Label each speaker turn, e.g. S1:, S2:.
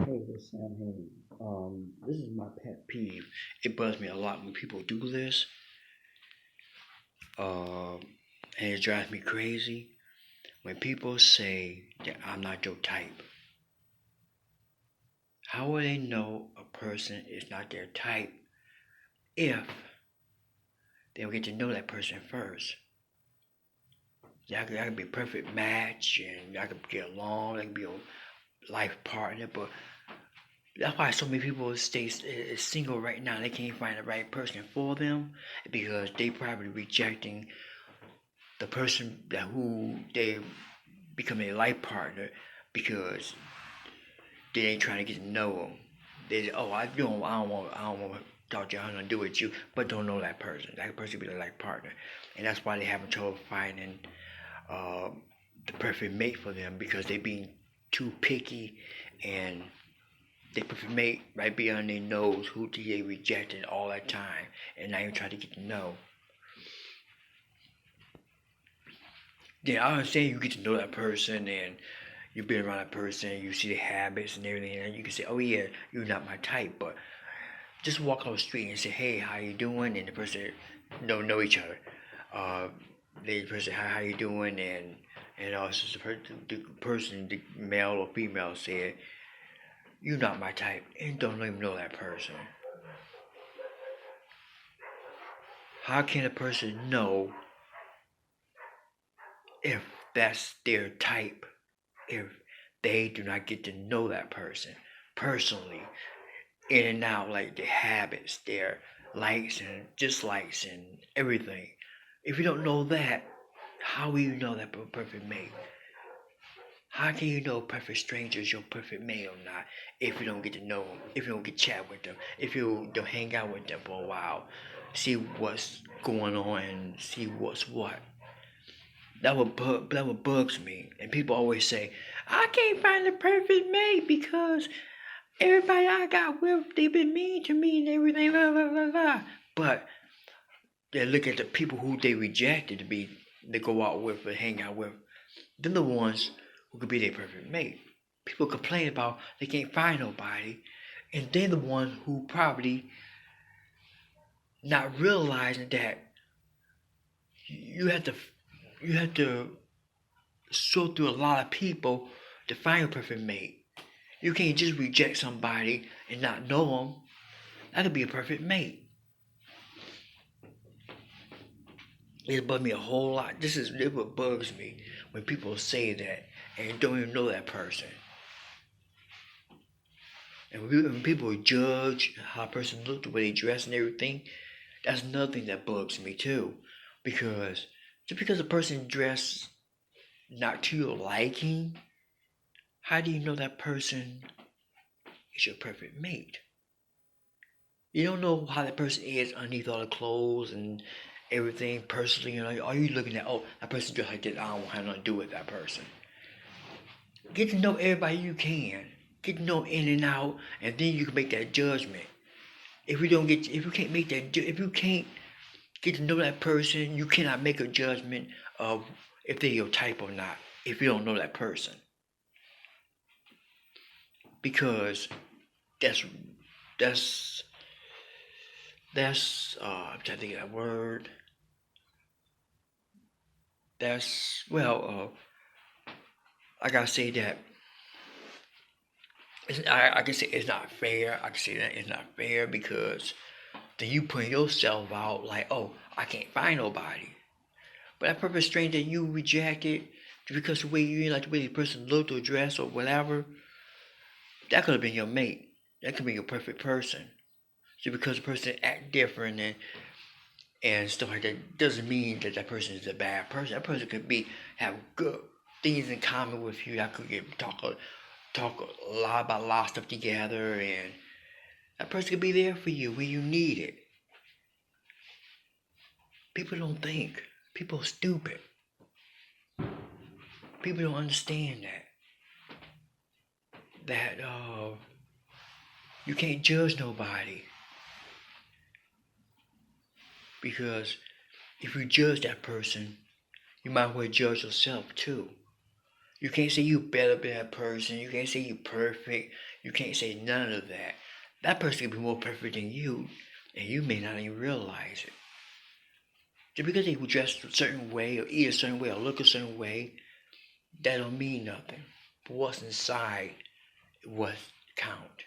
S1: Hey, this Sam. Hey, this is my pet peeve. It bugs me a lot when people do this. Um, and it drives me crazy when people say that I'm not your type. How will they know a person is not their type if they don't get to know that person first? That could be a perfect match, and I could get along. That could be a life partner, but that's why so many people stay single right now. They can't find the right person for them because they probably rejecting the person that who they become a life partner because they ain't trying to get to know them. They say, oh, I don't want to talk to you. I don't want to do with you, but don't know that person. That person be the life partner, and that's why they having trouble finding uh, the perfect mate for them because they being too picky and they perfect mate right beyond their nose who they rejected all that time and not even try to get to know. Yeah, I understand you get to know that person and you've been around that person, you see the habits and everything, and you can say, "Oh yeah, you're not my type." But just walk on the street and say, "Hey, how you doing?" And the person don't know each other. Uh, the person, how you doing? And also the person, the male or female, said, "You're not my type," and don't even know that person. How can a person know if that's their type if they do not get to know that person personally, in and out, like their habits, their likes and dislikes, and everything? If you don't know that, how will you know that perfect mate? How can you know perfect strangers your perfect mate or not if you don't get to know them, if you don't get to chat with them, if you don't hang out with them for a while, see what's going on and see what's what? That what bugs me. And people always say, I can't find the perfect mate because everybody I got with, they've been mean to me and everything, blah, blah, blah, blah. But they look at the people who they rejected to be, they go out with or hang out with. They're the ones who could be their perfect mate. People complain about they can't find nobody, and they're the ones who probably not realizing that you have to you have to sort through a lot of people to find your perfect mate. You can't just reject somebody and not know them. That could be a perfect mate. It bugs me a whole lot. This what bugs me when people say that and don't even know that person. And when people judge how a person looks, the way they dress and everything, that's nothing that bugs me too. Because just because a person dress not to your liking, how do you know that person is your perfect mate? You don't know how that person is underneath all the clothes and everything personally. You know, are you looking at, oh, that person dressed like this, I don't have nothing to do with that person. Get to know everybody you can. Get to know in and out, and then you can make that judgment. If you can't make that, if you can't get to know that person, you cannot make a judgment of if they're your type or not. If you don't know that person, because that's that's I'm trying to think of that word. That's I gotta say that I can say it's not fair. I can say that it's not fair because then you put yourself out like, oh, I can't find nobody. But that perfect stranger you rejected because the way you didn't like the way the person looked or dressed or whatever, that could have been your mate. That could be your perfect person. So because the person act different and stuff like that doesn't mean that that person is a bad person. That person could be have good things in common with you. That could get talk a lot about a lot of stuff together, and that person could be there for you when you need it. People don't think. People are stupid. People don't understand that you can't judge nobody because if you judge that person, you might as well judge yourself too. You can't say you better than that person. You can't say you perfect. You can't say none of that. That person can be more perfect than you, and you may not even realize it. Just because they dress a certain way, or eat a certain way, or look a certain way, that don't mean nothing. But what's inside, what count.